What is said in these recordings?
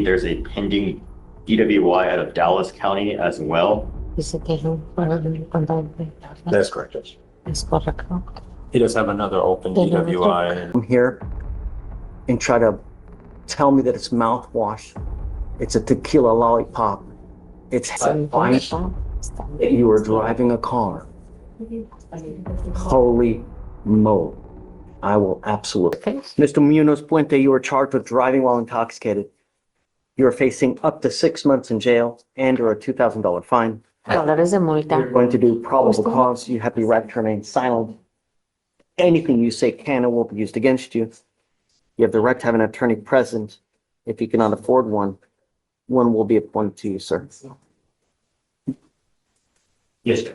there's a pending DWI out of Dallas County as well. Dice que es un juego de condado de Dallas. That's correct, Judge. Es correcto. He does have another open DWI. Come here and try to tell me that it's mouthwash. It's a tequila lollipop. It's fine that you were driving a car. Holy moly. I will absolutely. Mr. Munoz Puente, you are charged with driving while intoxicated. You are facing up to 6 months in jail and or a $2,000 fine. Dólares de multa. You're going to do probable cause. You have the right to remain silent. Anything you say can and will be used against you. You have the right to have an attorney present. If you cannot afford one, one will be appointed to you, sir. Yes, sir.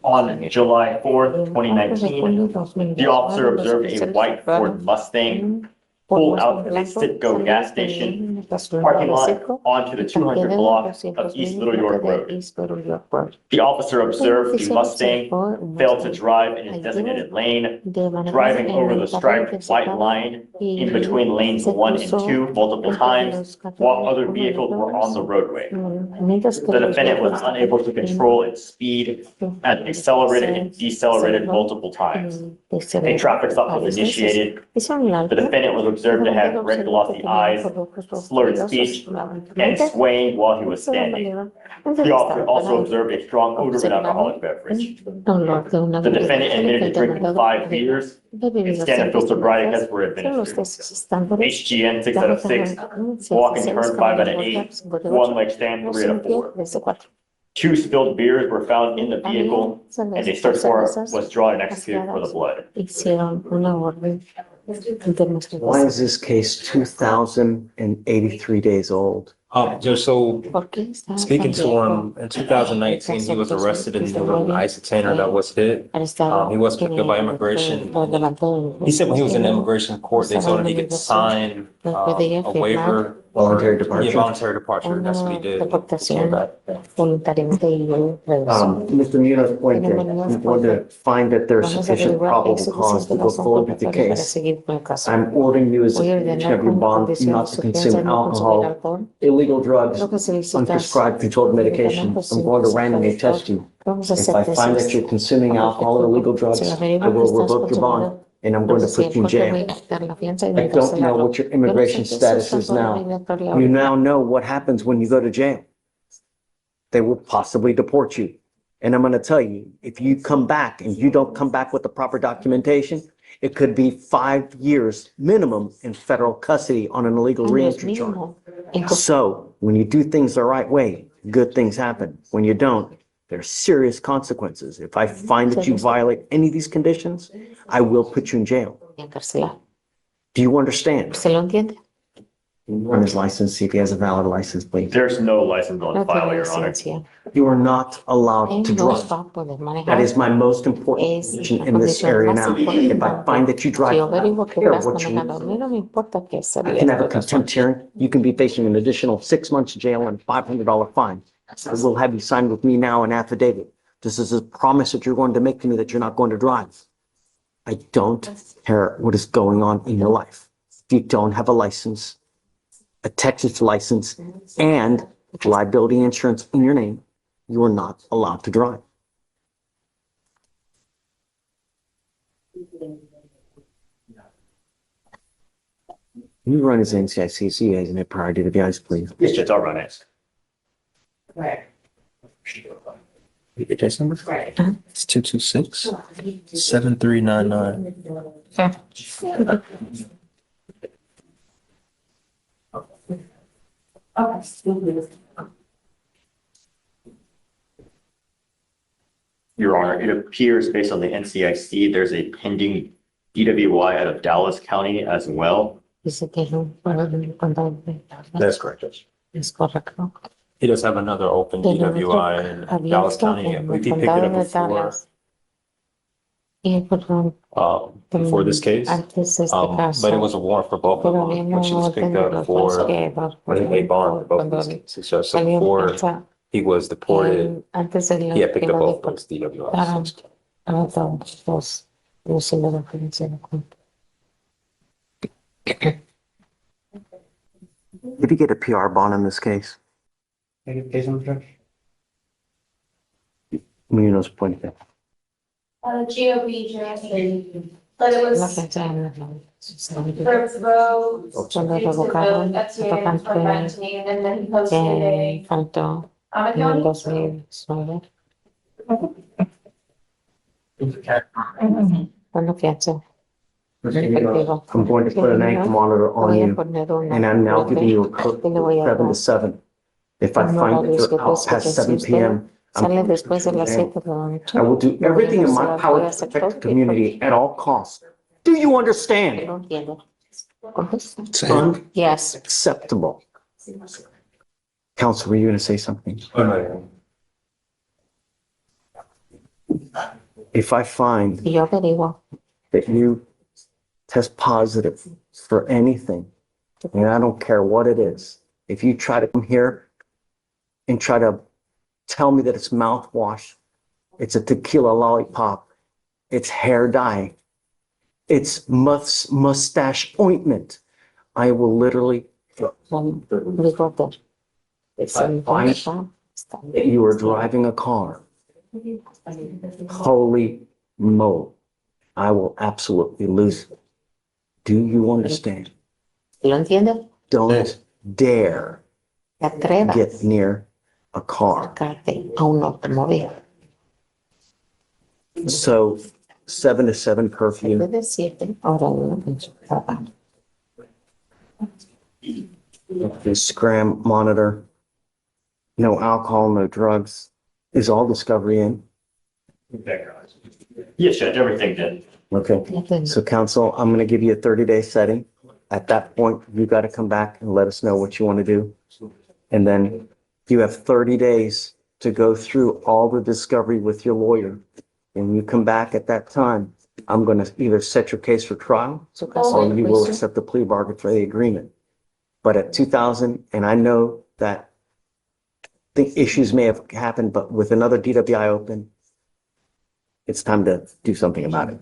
On July 4th, 2019, the officer observed a white Ford Mustang pull out of a Citgo gas station parking lot onto the 200 block of East Little York Road. The officer observed the Mustang failed to drive in its designated lane, driving over the striped white line in between lanes 1 and 2 multiple times while other vehicles were on the roadway. The defendant was unable to control its speed and accelerated and decelerated multiple times. A traffic stop was initiated. The defendant was observed to have red glossy eyes, slurred speech, and swaying while he was standing. The officer also observed a strong odor of an alcoholic beverage. The defendant admitted to drinking 5 beers, and standard field sobriety tests were administered. HGN 6 out of 6, walk and turn 5 out of 8, one leg stand 3 out of 4. 2 spilled beers were found in the vehicle, and a search warrant was drawn and executed for the blood. Why is this case 2,083 days old? Just so speaking to him in 2019, he was arrested in the ICE detainer that was hit. He was picked up by immigration. He said when he was in immigration court, they told him he could sign a waiver. Voluntary departure? Yeah, voluntary departure. That's what he did. Mr. Munoz Puente, you're going to find that there's sufficient probable cause to go forward with the case. I'm ordering you as a condition of your bond not to consume alcohol, illegal drugs, unprescribed controlled medication. I'm going to randomly test you. If I find that you're consuming alcohol or illegal drugs, I will revoke your bond. And I'm going to put you in jail. I don't know what your immigration status is now. You now know what happens when you go to jail. They will possibly deport you. And I'm going to tell you, if you come back and you don't come back with the proper documentation, it could be 5 years minimum in federal custody on an illegal reentry charge. So when you do things the right way, good things happen. When you don't, there are serious consequences. If I find that you violate any of these conditions, I will put you in jail. Do you understand? Run his license, see if he has a valid license, please. There's no license on file, Your Honor. You are not allowed to drive. That is my most important position in this area now. If I find that you drive, I don't care what you I can have a contempt hearing. You can be facing an additional 6 months jail and $500 fine. I will have you sign with me now an affidavit. This is a promise that you're going to make to me that you're not going to drive. I don't care what is going on in your life. If you don't have a license, a Texas license, and liability insurance in your name, you are not allowed to drive. You run his NCIC, so he has a priority to the eyes, please. Yes, Judge, I'll run it. Right. Your case number? Right. It's 226-7399. Your Honor, it appears based on the NCIC, there's a pending DWI out of Dallas County as well. Dice que es un juego de condado de Dallas. That's correct, Judge. Es correcto. He does have another open DWI in Dallas County. I believe he picked it up before this case. But it was a warrant for both of them, which he was picked up for when he paid bond for both these cases. So before he was deported, he had picked up both those DWIs. Did he get a PR bond in this case? Munoz Puente. GOB jurisdiction, but it La was fecha en la for roads, cuando due to revocaron the FTA from tocante Anthony, and then he posted que a, faltó I'm en el a 2019. Cuando fianza efectivo. I'm going to put an ankle monitor on Voy a you, poner una and I'm now giving you a fuerte code y le voy a 7 to dar 7. If I un find that horario you're out específico. past Si 7 usted p.m., sale I'm después de las and 7 de la noche, I will do lo voy a everything in my hacer, power voy a to hacer protect the todo. community at all costs. Do you No understand? entiendo. Contesta. Yes. Unacceptable. Counsel, were you going to say something? If I find Y yo averiguo. that you test positive for anything, and I don't care what it is, if you try to come here and try to tell me that it's mouthwash, it's a tequila lollipop, it's hair dye, it's mustache ointment, I will literally Bigote. find that you are driving a car. Holy moly, I will absolutely lose it. Do you understand? ¿Lo entiende? Don't dare Te atrevas get near a car. a acercarte a un automóvil. So 7 to 7 curfew. Desde 7 horas en su trabajo. The scram monitor. No alcohol, no drugs. Is all discovery in? Yes, Judge, everything did. Okay. So counsel, I'm going to give you a 30-day setting. At that point, you got to come back and let us know what you want to do. And then you have 30 days to go through all the discovery with your lawyer. And you come back at that time, I'm going to either set your case for trial Su caso or de you will juicio. accept the plea bargain for the agreement. But at 2000, and I know that the issues may have happened, but with another DWI open, it's time to do something about it.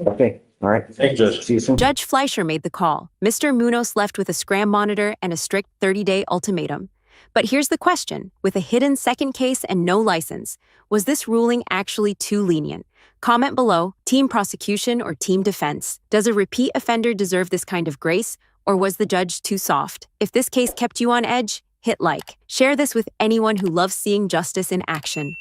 Okay, all right. Thank you, Judge. See you soon. Judge Fleischer made the call. Mr. Munoz left with a scram monitor and a strict 30-day ultimatum. But here's the question. With a hidden second case and no license, was this ruling actually too lenient? Comment below, team prosecution or team defense. Does a repeat offender deserve this kind of grace, or was the judge too soft? If this case kept you on edge, hit like. Share this with anyone who loves seeing justice in action.